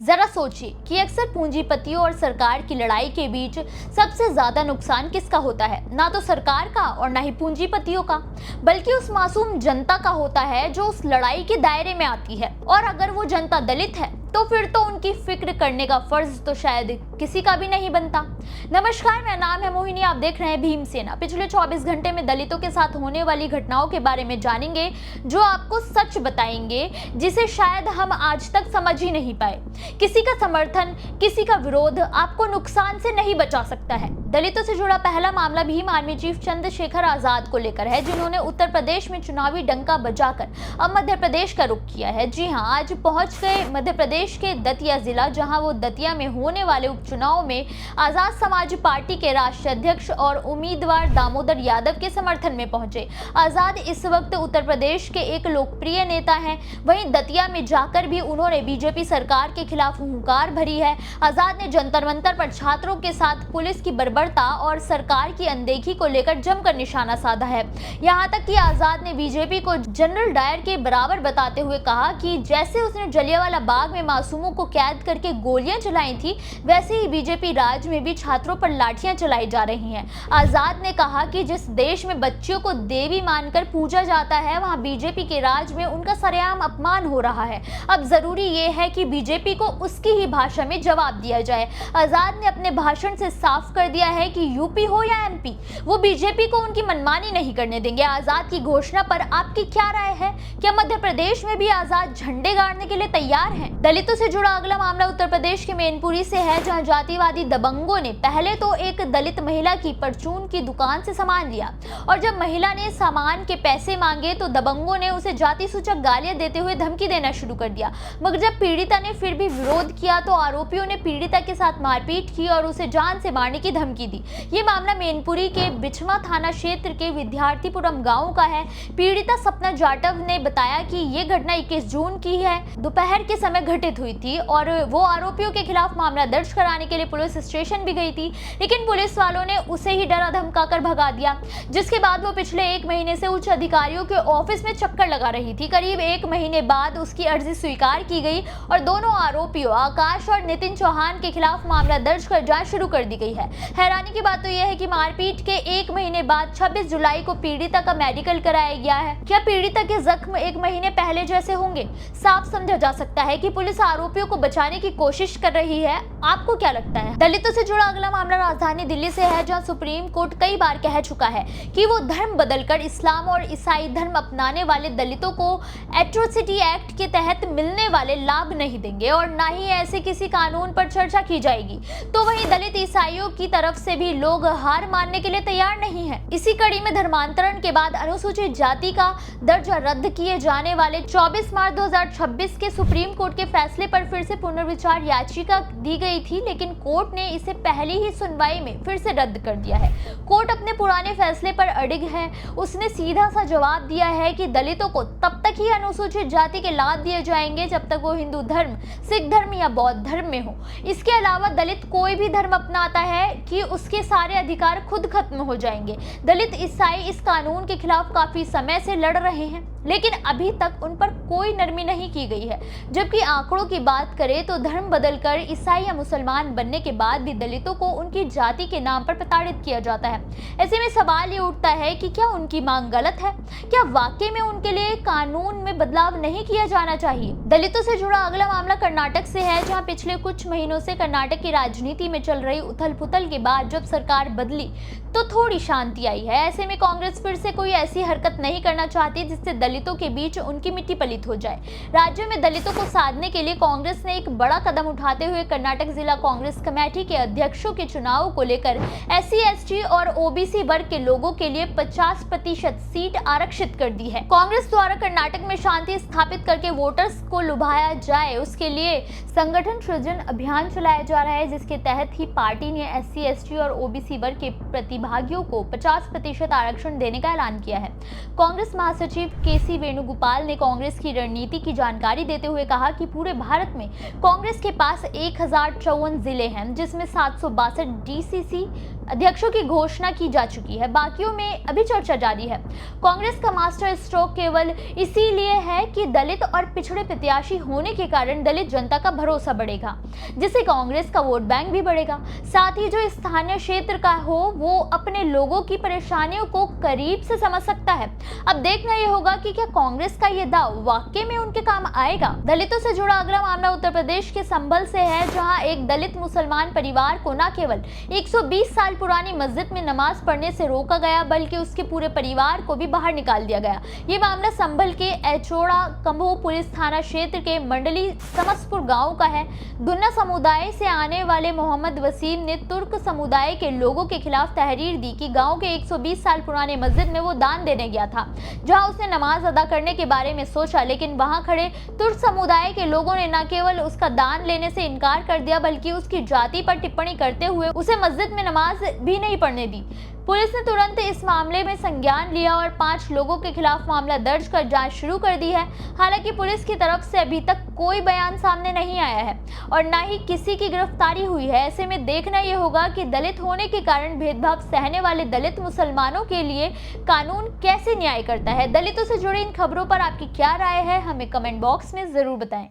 जरा सोचिए कि अक्सर पूंजीपतियों और सरकार की लड़ाई के बीच सबसे ज्यादा नुकसान किसका होता है। ना तो सरकार का और ना ही पूंजीपतियों का, बल्कि उस मासूम जनता का होता है जो उस लड़ाई के दायरे में आती है। और अगर वो जनता दलित है तो फिर तो उनकी फिक्र करने का फर्ज तो शायद किसी का भी नहीं बनता। नमस्कार, मेरा नाम है मोहिनी, आप देख रहे हैं भीमसेना। पिछले 24 घंटे में दलितों के साथ होने वाली घटनाओं के बारे में जानेंगे, जो आपको सच बताएंगे जिसे शायद हम आज तक समझ ही नहीं पाए। किसी का समर्थन, किसी का विरोध आपको नुकसान से नहीं बचा सकता है। दलितों से जुड़ा पहला मामला भीम आर्मी चीफ चंद्रशेखर आजाद को लेकर है, जिन्होंने उत्तर प्रदेश में चुनावी डंका बजाकर अब मध्य प्रदेश का रुख किया है। जी हां, आज पहुंच गए मध्य प्रदेश के दतिया जिला, जहां वो दतिया में होने वाले उपचुनाव में आजाद समाज पार्टी के राष्ट्रीय अध्यक्ष और उम्मीदवार दामोदर यादव के समर्थन में पहुंचे। आजाद इस वक्त उत्तर प्रदेश के एक लोकप्रिय नेता हैं। वहीं दतिया में जाकर भी उन्होंने बीजेपी सरकार के खिलाफ हुंकार भरी है। आजाद ने जंतर मंतर पर छात्रों के साथ पुलिस की बर्बरता और सरकार की अनदेखी को लेकर जमकर निशाना साधा है। यहां तक कि आजाद ने बीजेपी को जनरल डायर के बराबर बताते हुए कहा कि जैसे उसने जलियांवाला बाग में मासूमों को कैद करके गोलियां चलाई थी, वैसे ही बीजेपी राज में भी छात्रों पर लाठियां चलाई जा रही हैं। आजाद ने कहा कि जिस देश में बच्चियों को देवी मानकर पूजा जाता है, वहां बीजेपी के राज में उनका सरेआम अपमान हो रहा है। अब जरूरी ये है कि बीजेपी को उसकी ही भाषा में जवाब दिया जाए। आजाद ने अपने भाषण से साफ कर दिया है कि यूपी हो या एमपी, वो बीजेपी को उनकी मनमानी नहीं करने देंगे। आजाद की घोषणा पर आपकी क्या राय है? क्या मध्य प्रदेश में भी आजाद झंडे गाड़ने के लिए तैयार हैं? दलितों से जुड़ा अगला मामला उत्तर प्रदेश के मैनपुरी से है, जहां जातिवादी दबंगों ने पहले तो एक दलित महिला की परचून की दुकान से सामान लिया, और जब महिला ने सामान के पैसे मांगे तो दबंगों ने उसे जाति सूचक गालियां देते हुए धमकी देना शुरू कर दिया। मगर जब पीड़िता ने फिर भी विरोध किया तो आरोपियों ने पीड़िता के साथ मारपीट की और उसे जान से मारने की धमकी दी। ये मामला मैनपुरी के बिछमा थाना क्षेत्र के विद्यार्थीपुरम गांव का है। पीड़िता सपना जाटव ने बताया कि ये घटना 21 जून की है, दोपहर के समय घटित हुई थी और वो आरोपियों के खिलाफ मामला दर्ज कराने के लिए पुलिस स्टेशन भी गई थी, लेकिन पुलिस वालों ने उसे ही डरा धमकाकर भगा दिया, जिसके बाद वो पिछले 1 महीने से उच्च अधिकारियों के ऑफिस में चक्कर लगा रही थी। करीब 1 महीने बाद उसकी अर्जी स्वीकार की गई और दोनों आरोपियों आकाश और नितिन चौहान के खिलाफ मामला दर्ज कर जांच शुरू कर दी गई है। हैरानी की बात तो यह है कि मारपीट के 1 महीने बाद 26 जुलाई को पीड़िता का मेडिकल कराया गया है। क्या पीड़िता के जख्म 1 महीने पहले जैसे होंगे? साफ समझा जा सकता है कि पुलिस आरोपियों को बचाने की कोशिश कर रही है। आपको क्या लगता है? दलितों से जुड़ा अगला मामला राजधानी दिल्ली से है, जहां सुप्रीम कोर्ट कई बार कह चुका है कि वो धर्म बदलकर इस्लाम और ईसाई धर्म अपनाने वाले दलितों को एट्रोसिटी एक्ट के तहत मिलने वाले लाभ नहीं देंगे और ना ही ऐसे किसी कानून पर चर्चा की जाएगी। तो वहीं दलित ईसाइयों की तरफ से भी लोग हार मानने के लिए तैयार नहीं है। इसी कड़ी में धर्मांतरण के बाद अनुसूचित जाति का दर्जा रद्द किए जाने वाले 24 मार्च 2026 के सुप्रीम कोर्ट के फैसले पर फिर से पुनर्विचार याचिका दी गई थी, लेकिन कोर्ट ने इसे पहली ही सुनवाई में फिर से रद्द कर दिया है। कोर्ट अपने पुराने फैसले पर अडिग है। उसने सीधा सा जवाब दिया है कि दलितों को तब तक ही अनुसूचित जाति के लाभ दिए जाएंगे जब तक वो हिंदू धर्म, सिख धर्म या बौद्ध धर्म में हो। इसके अलावा दलित कोई भी धर्म अपनाता है कि उसके सारे अधिकार खुद खत्म हो जाएंगे। दलित ईसाई इस कानून के खिलाफ काफी समय से लड़ रहे हैं, लेकिन अभी तक उन पर कोई नरमी नहीं की गई है। जबकि आंकड़ों की बात करें तो धर्म बदलकर ईसाई या मुसलमान बनने के बाद भी दलितों को उनकी जाति के नाम पर प्रताड़ित किया जाता है। ऐसे में सवाल ये उठता है कि क्या उनकी मांग गलत है? क्या वाकई में उनके लिए कानून में बदलाव नहीं किया जाना चाहिए? दलितों से जुड़ा अगला मामला कर्नाटक से है, जहां पिछले कुछ महीनों से कर्नाटक की राजनीति में चल रही उथल पुथल के बाद जब सरकार बदली तो थोड़ी शांति आई है। ऐसे में कांग्रेस फिर से कोई ऐसी हरकत नहीं करना चाहती जिससे दलितों के बीच उनकी मिट्टी पलीत हो जाए। राज्य में दलितों को साधने के लिए कांग्रेस ने एक बड़ा कदम उठाते हुए कर्नाटक जिला कांग्रेस कमेटी के अध्यक्षों के चुनाव को लेकर SC ST और OBC वर्ग के लोगों के लिए 50% सीट आरक्षित कर दी है। कांग्रेस द्वारा कर्नाटक में शांति स्थापित करके वोटर्स को लुभाया जाए, उसके लिए संगठन सृजन अभियान चलाया जा रहा है, जिसके तहत ही पार्टी ने SC ST और OBC वर्ग के प्रतिभागियों को 50% आरक्षण देने का ऐलान किया है। कांग्रेस महासचिव KC वेणुगोपाल ने कांग्रेस की रणनीति की जानकारी देते हुए कहा कि पूरे भारत में कांग्रेस के पास 1054 जिले हैं, जिसमें 762 DCC अध्यक्षों की घोषणा की जा चुकी है, बाकियों में अभी चर्चा जारी है। कांग्रेस का मास्टर स्ट्रोक केवल इसीलिए है कि दलित और पिछड़े प्रत्याशी होने के कारण दलित जनता का भरोसा बढ़ेगा, जिससे कांग्रेस का वोट बैंक भी बढ़ेगा। साथ ही जो स्थानीय क्षेत्र का हो वो अपने लोगों की परेशानियों को करीब से समझ सकता है। अब देखना यह होगा कि क्या कांग्रेस का ये दाव वाकई में उनके काम आएगा। दलितों से जुड़ा अगला मामला उत्तर प्रदेश के संभल से है, जहां एक दलित मुसलमान परिवार को न केवल 120 साल पुरानी मस्जिद में नमाज पढ़ने से रोका गया, बल्कि उसके पूरे परिवार को भी बाहर निकाल दिया गया। ये मामला संभल के एचोड़ा कंभो पुलिस थाना क्षेत्र के मंडली समसपुर गांव का है। दुन्ना समुदाय से आने वाले मोहम्मद वसीम ने तुर्क समुदाय के लोगों के खिलाफ तहरीर दी कि गांव के 120 साल पुराने मस्जिद में वो दान देने गया था, जहां उसने नमाज अदा करने के बारे में सोचा, लेकिन वहां खड़े तुर्क समुदाय के लोगों ने न केवल उसका दान लेने से इनकार कर दिया, बल्कि उसकी जाति पर टिप्पणी करते हुए उसे मस्जिद में नमाज भी नहीं पढ़ने दी। पुलिस ने तुरंत इस मामले में संज्ञान लिया और 5 लोगों के खिलाफ मामला दर्ज कर जांच शुरू कर दी है। हालांकि पुलिस की तरफ से अभी तक कोई बयान सामने नहीं आया है और न ही किसी की गिरफ्तारी हुई है। ऐसे में देखना यह होगा कि दलित होने के कारण भेदभाव सहने वाले दलित मुसलमानों के लिए कानून कैसे न्याय करता है। दलितों से जुड़ी इन खबरों पर आपकी क्या राय है, हमें कमेंट बॉक्स में जरूर बताएं।